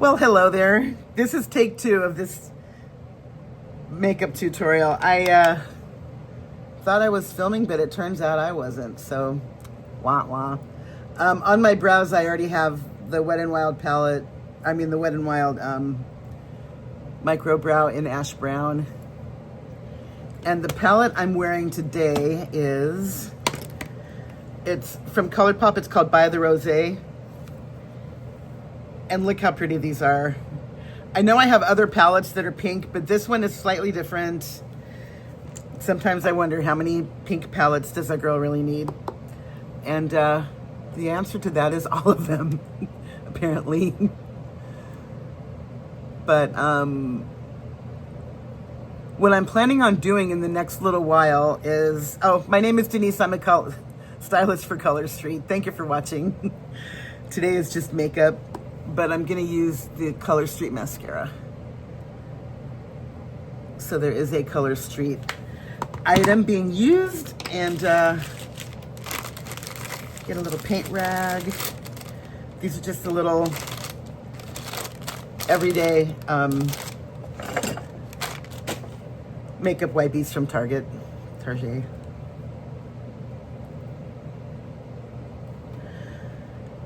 Well, hello there. This is take 2 of this makeup tutorial. I thought I was filming, but it turns out I wasn't, so wah wah. On my brows, I already have the Wet n Wild palette. I mean the Wet n Wild micro brow in ash brown. And the palette I'm wearing today it's from ColourPop. It's called By The Rosé. And look how pretty these are. I know I have other palettes that are pink, but this one is slightly different. Sometimes I wonder how many pink palettes does a girl really need? And the answer to that is all of them, apparently. But what I'm planning on doing in the next little while is, my name is Denise. I'm a stylist for Color Street. Thank you for watching. Today is just makeup, but I'm gonna use the Color Street mascara. So there is a Color Street item being used, and get a little paint rag. These are just a little everyday makeup wipies from Target.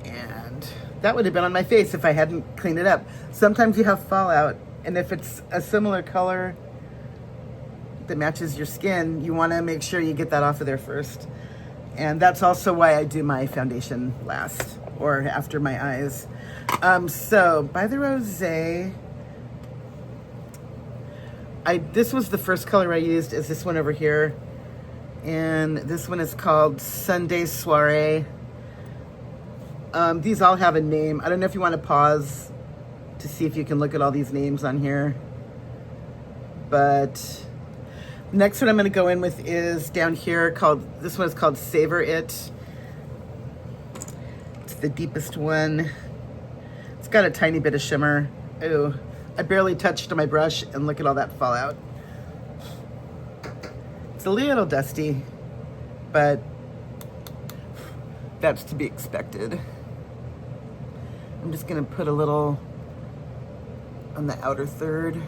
And that would have been on my face if I hadn't cleaned it up. Sometimes you have fallout, and if it's a similar color that matches your skin, you want to make sure you get that off of there first. And that's also why I do my foundation last, or after my eyes. So By The Rosé, this was the first color I used, is this one over here. And this one is called Sunday Soiree. These all have a name. I don't know if you want to pause to see if you can look at all these names on here. But next one I'm going to go in with is down here, this one is called Savor It. It's the deepest one. It's got a tiny bit of shimmer. Ooh, I barely touched my brush, and look at all that fallout. It's a little dusty, but that's to be expected. I'm just gonna put a little on the outer third.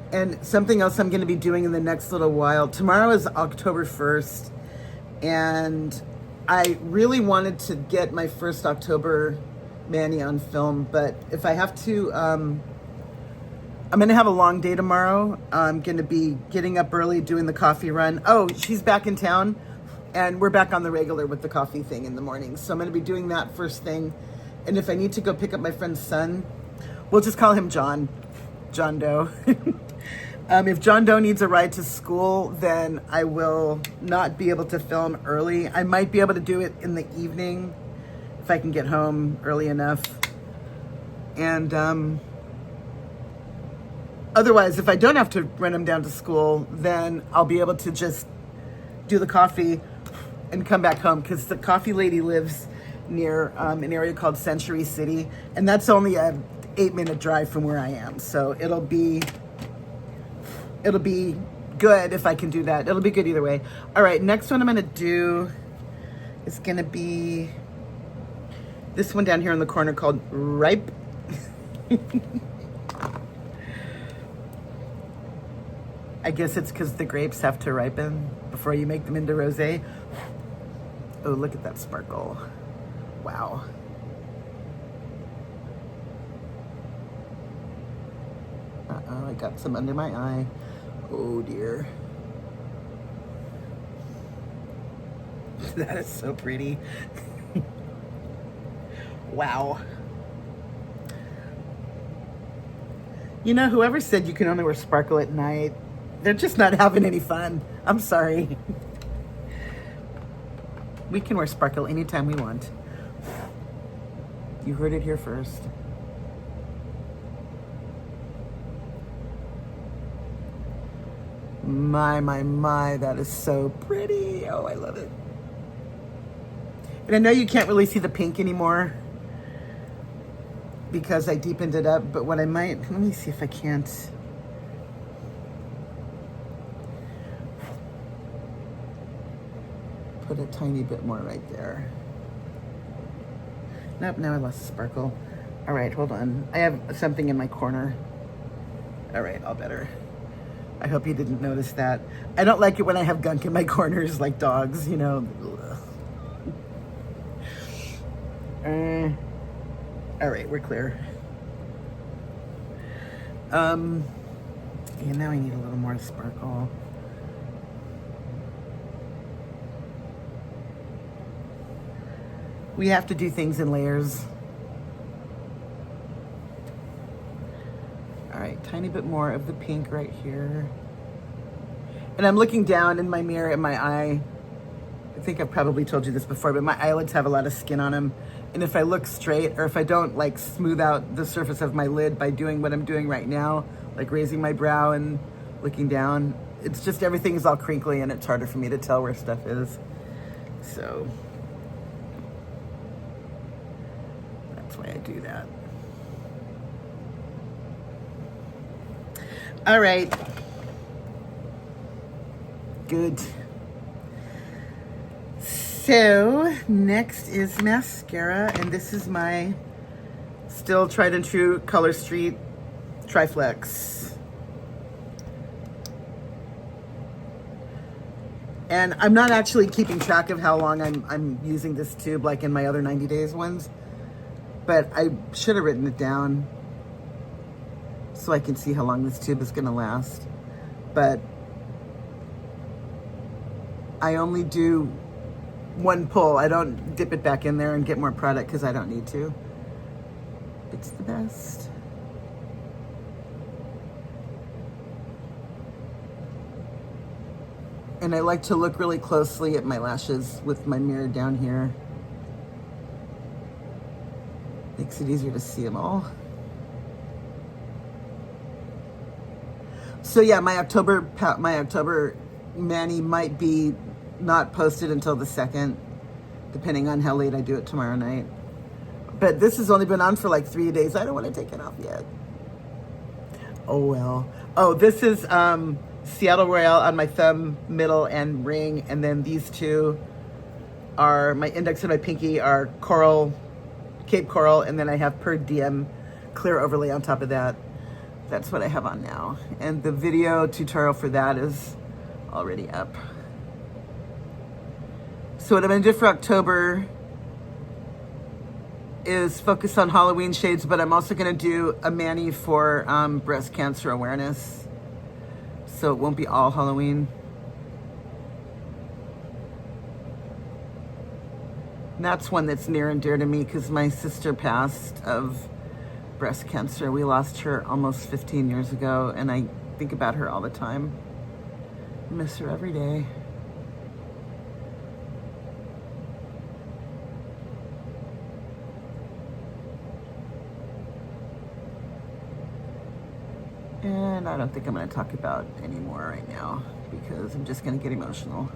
And something else I'm going to be doing in the next little while. Tomorrow is October 1st, and I really wanted to get my first October mani on film, but if I have to, I'm going to have a long day tomorrow. I'm going to be getting up early, doing the coffee run. Oh, she's back in town, and we're back on the regular with the coffee thing in the morning. So I'm going to be doing that first thing. And if I need to go pick up my friend's son, we'll just call him John Doe. If John Doe needs a ride to school, then I will not be able to film early. I might be able to do it in the evening if I can get home early enough. And otherwise, if I don't have to run him down to school, then I'll be able to just do the coffee and come back home, because the coffee lady lives near an area called Century City, and that's only a 8-minute drive from where I am. So it'll be good if I can do that. It'll be good either way. All right, next one I'm gonna do is gonna be this one down here in the corner called Ripe. I guess it's because the grapes have to ripen before you make them into rosé. Oh, look at that sparkle. Wow. I got some under my eye. Oh dear. That is so pretty. Wow. You know, whoever said you can only wear sparkle at night, they're just not having any fun. I'm sorry. We can wear sparkle anytime we want. You heard it here first. My, that is so pretty. Oh, I love it. And I know you can't really see the pink anymore because I deepened it up, but what I might, let me see if I can't. Put a tiny bit more right there. Nope, now I lost sparkle. All right, hold on. I have something in my corner. All right, all better. I hope you didn't notice that. I don't like it when I have gunk in my corners like dogs, you know. All right, we're clear. Yeah, now I need a little more sparkle. We have to do things in layers. All right, tiny bit more of the pink right here. And I'm looking down in my mirror at my eye. I think I've probably told you this before, but my eyelids have a lot of skin on them. And if I look straight, or if I don't like smooth out the surface of my lid by doing what I'm doing right now, like raising my brow and looking down, it's just everything is all crinkly and it's harder for me to tell where stuff is. So that's why I do that. All right. Good. So next is mascara, and this is my still tried and true Color Street Triflex. And I'm not actually keeping track of how long I'm using this tube like in my other 90 days ones, but I should have written it down so I can see how long this tube is gonna last. But I only do one pull. I don't dip it back in there and get more product because I don't need to. It's the best. And I like to look really closely at my lashes with my mirror down here. Makes it easier to see them all. So yeah, my October mani might be not posted until the 2nd, depending on how late I do it tomorrow night. But this has only been on for like 3 days. I don't want to take it off yet. Oh well. Oh, this is Seattle Royale on my thumb, middle, and ring. And then these two are, my index and my pinky are Coral, Cape Coral, and then I have Per Diem clear overlay on top of that. That's what I have on now. And the video tutorial for that is already up. So what I'm gonna do for October is focus on Halloween shades, but I'm also gonna do a mani for breast cancer awareness. So it won't be all Halloween. And that's one that's near and dear to me because my sister passed of breast cancer. We lost her almost 15 years ago, and I think about her all the time. I miss her every day. And I don't think I'm going to talk about any more right now because I'm just going to get emotional.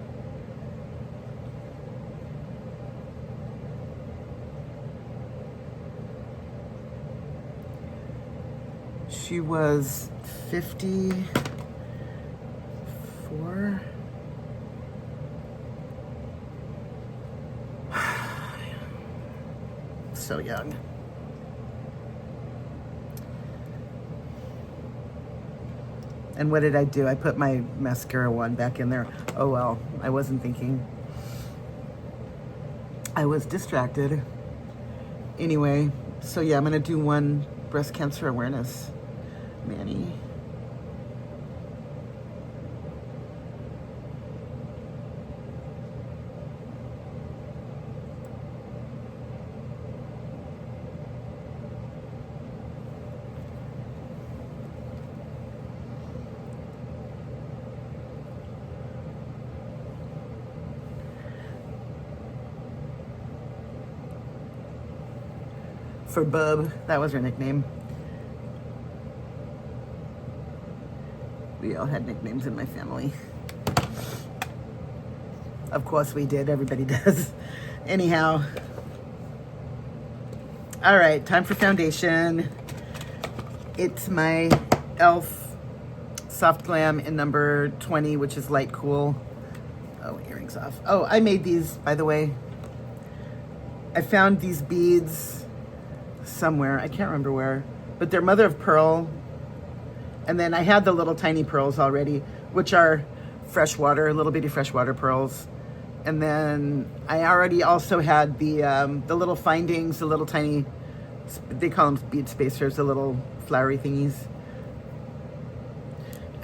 She was 54. So young. And what did I do? I put my mascara one back in there. Oh well, I wasn't thinking. I was distracted. Anyway, so yeah, I'm gonna do one breast cancer awareness mani. For Bub, that was her nickname. We all had nicknames in my family. Of course we did. Everybody does. Anyhow. All right, time for foundation. It's my e.l.f. Soft Glam in number 20, which is light cool. Oh, earrings off. Oh, I made these, by the way. I found these beads somewhere. I can't remember where, but they're mother of pearl. And then I had the little tiny pearls already, which are freshwater, little bitty freshwater pearls. And then I already also had the little findings, the little tiny, they call them bead spacers, the little flowery thingies.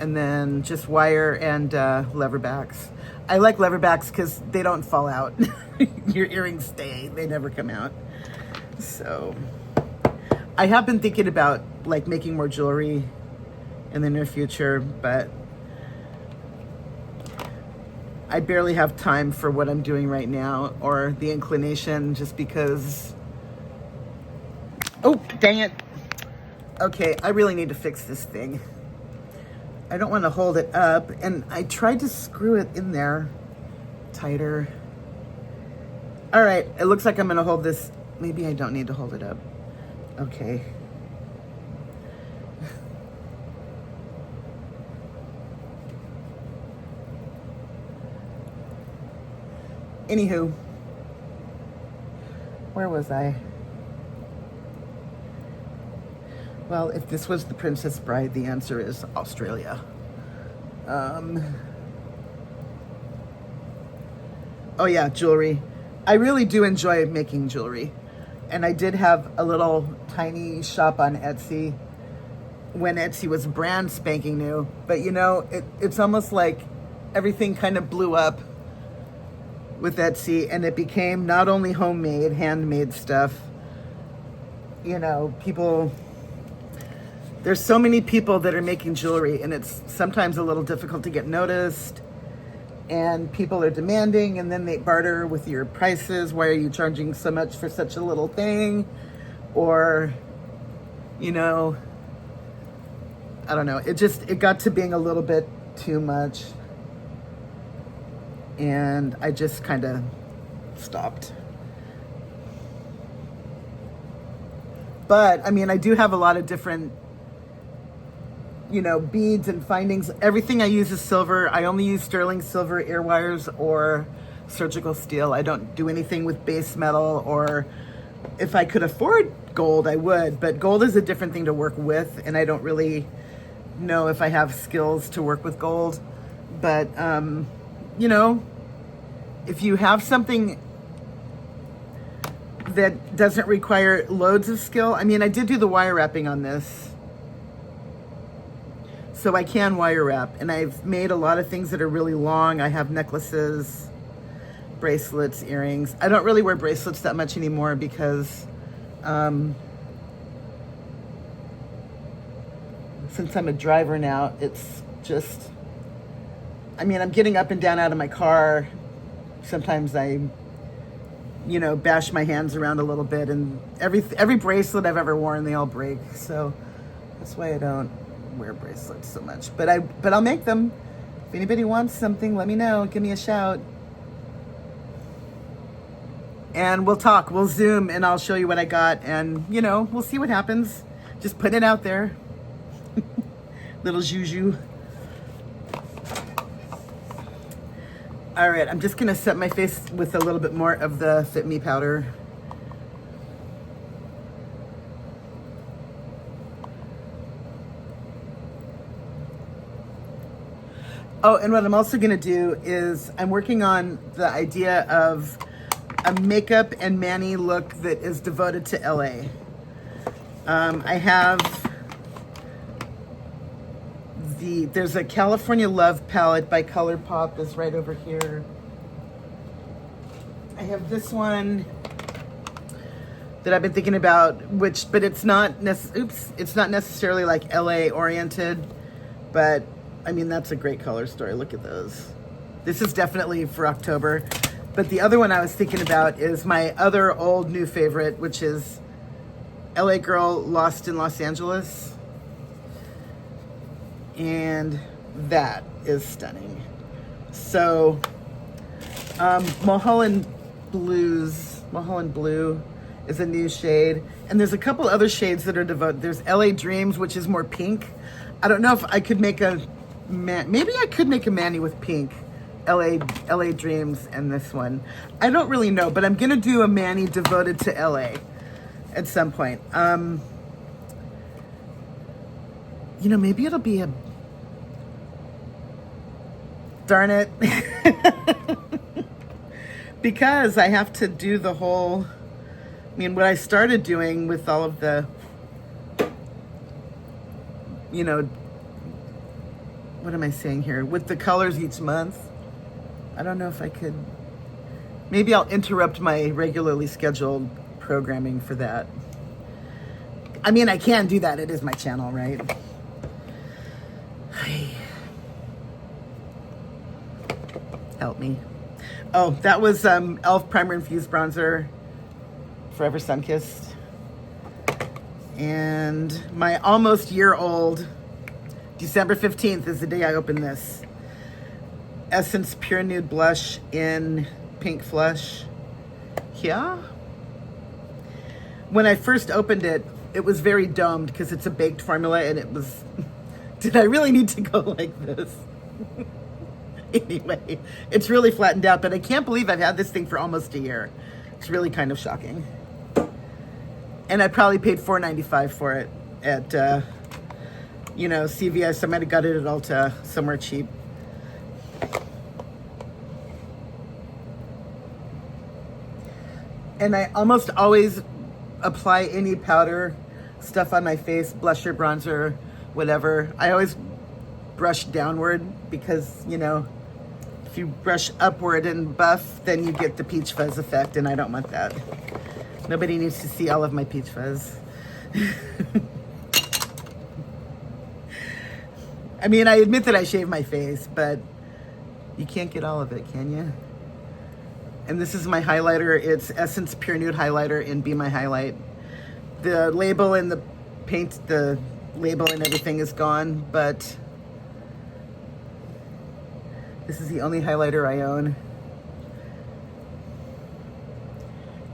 And then just wire and lever backs. I like lever backs because they don't fall out. Your earrings stay, they never come out. So I have been thinking about like making more jewelry in the near future, but I barely have time for what I'm doing right now, or the inclination, just because. Oh, dang it. Okay, I really need to fix this thing. I don't want to hold it up, and I tried to screw it in there tighter. All right, it looks like I'm going to hold this. Maybe I don't need to hold it up. Okay. Anywho, where was I? Well, if this was The Princess Bride, the answer is Australia. Oh yeah, jewelry. I really do enjoy making jewelry. And I did have a little tiny shop on Etsy when Etsy was brand spanking new. But you know, it's almost like everything kind of blew up with Etsy, and it became not only homemade, handmade stuff. You know, people, there's so many people that are making jewelry, and it's sometimes a little difficult to get noticed, and people are demanding, and then they barter with your prices. Why are you charging so much for such a little thing? Or, you know, I don't know. It got to being a little bit too much. And I just kind of stopped. But I mean, I do have a lot of different, you know, beads and findings. Everything I use is silver. I only use sterling silver ear wires or surgical steel. I don't do anything with base metal, or if I could afford gold, I would. But gold is a different thing to work with, and I don't really know if I have skills to work with gold. But you know, if you have something that doesn't require loads of skill. I mean, I did do the wire wrapping on this, so I can wire wrap, and I've made a lot of things that are really long. I have necklaces, bracelets, earrings. I don't really wear bracelets that much anymore because since I'm a driver now, it's just, I mean, I'm getting up and down out of my car. Sometimes I, you know, bash my hands around a little bit, and every bracelet I've ever worn, they all break. So that's why I don't wear bracelets so much. But I'll make them. If anybody wants something, let me know. Give me a shout. And we'll talk. We'll Zoom, and I'll show you what I got. And, you know, we'll see what happens. Just put it out there. Little juju. All right, I'm just gonna set my face with a little bit more of the Fit Me powder. Oh, and what I'm also gonna do is I'm working on the idea of a makeup and mani look that is devoted to LA. I have there's a California Love palette by ColourPop that's right over here. I have this one that I've been thinking about, but it's not it's not necessarily like LA oriented, but I mean, that's a great color story. Look at those. This is definitely for October. But the other one I was thinking about is my other old new favorite, which is LA Girl Lost in Los Angeles. And that is stunning. So, Mulholland Blue is a new shade. And there's a couple other shades that are devoted. There's LA Dreams, which is more pink. I don't know if I could make maybe I could make a mani with pink. LA Dreams and this one. I don't really know, but I'm gonna do a mani devoted to LA at some point. You know, maybe it'll be a, darn it. Because I have to do the whole, I mean, what I started doing with all of the, you know, what am I saying here? With the colors each month. I don't know if I could, maybe I'll interrupt my regularly scheduled programming for that. I mean, I can do that. It is my channel, right? Help me. Oh, that was e.l.f. Primer Infused Bronzer, Forever Sunkissed. And my almost year-old, December 15th is the day I opened this. Essence Pure Nude Blush in Pink Flush. Yeah. When I first opened it, it was very domed because it's a baked formula, and it was, did I really need to go like this? Anyway, it's really flattened out, but I can't believe I've had this thing for almost a year. It's really kind of shocking. And I probably paid $4.95 for it at, you know, CVS. I might have got it at Ulta, somewhere cheap. And I almost always apply any powder stuff on my face, blusher, bronzer, whatever. I always brush downward because, you know, if you brush upward and buff, then you get the peach fuzz effect, and I don't want that. Nobody needs to see all of my peach fuzz. I mean, I admit that I shave my face, but you can't get all of it, can you? And this is my highlighter. It's Essence Pure Nude Highlighter in Be My Highlight. The label and the paint, the label and everything is gone, but this is the only highlighter I own.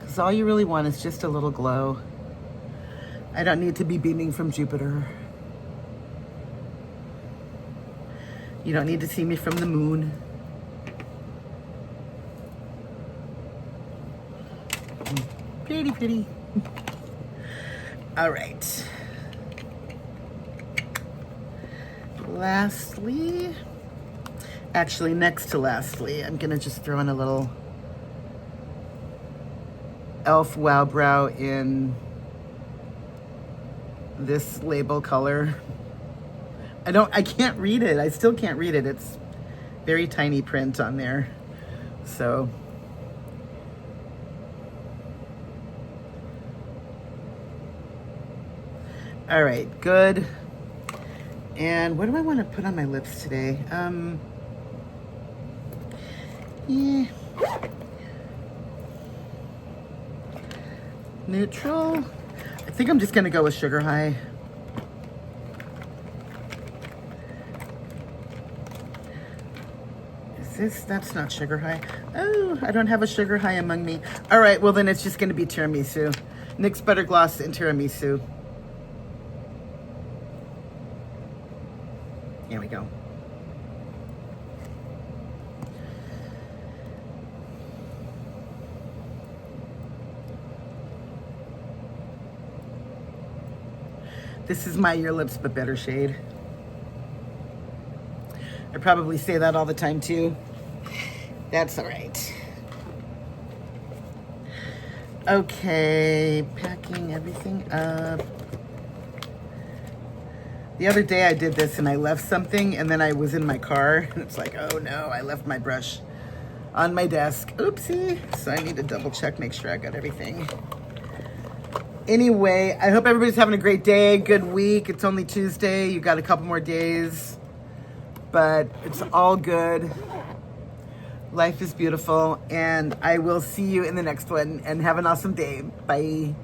Because all you really want is just a little glow. I don't need to be beaming from Jupiter. You don't need to see me from the moon. Pretty, pretty. All right. Lastly, actually next to lastly, I'm gonna just throw in a little e.l.f. Wow Brow in this label color. I can't read it. I still can't read it. It's very tiny print on there. So all right, good. And what do I want to put on my lips today? Yeah. Neutral. I think I'm just gonna go with Sugar High. That's not Sugar High. Oh, I don't have a Sugar High among me. All right, well then it's just gonna be Tiramisu. NYX Butter Gloss and Tiramisu. Here we go. This is my Your Lips But Better shade. I probably say that all the time too. That's all right. Okay, packing everything up. The other day I did this and I left something, and then I was in my car and it's like, oh no, I left my brush on my desk. Oopsie. So I need to double check, make sure I got everything. Anyway, I hope everybody's having a great day, good week. It's only Tuesday. You got a couple more days, but it's all good. Life is beautiful, and I will see you in the next one, and have an awesome day. Bye.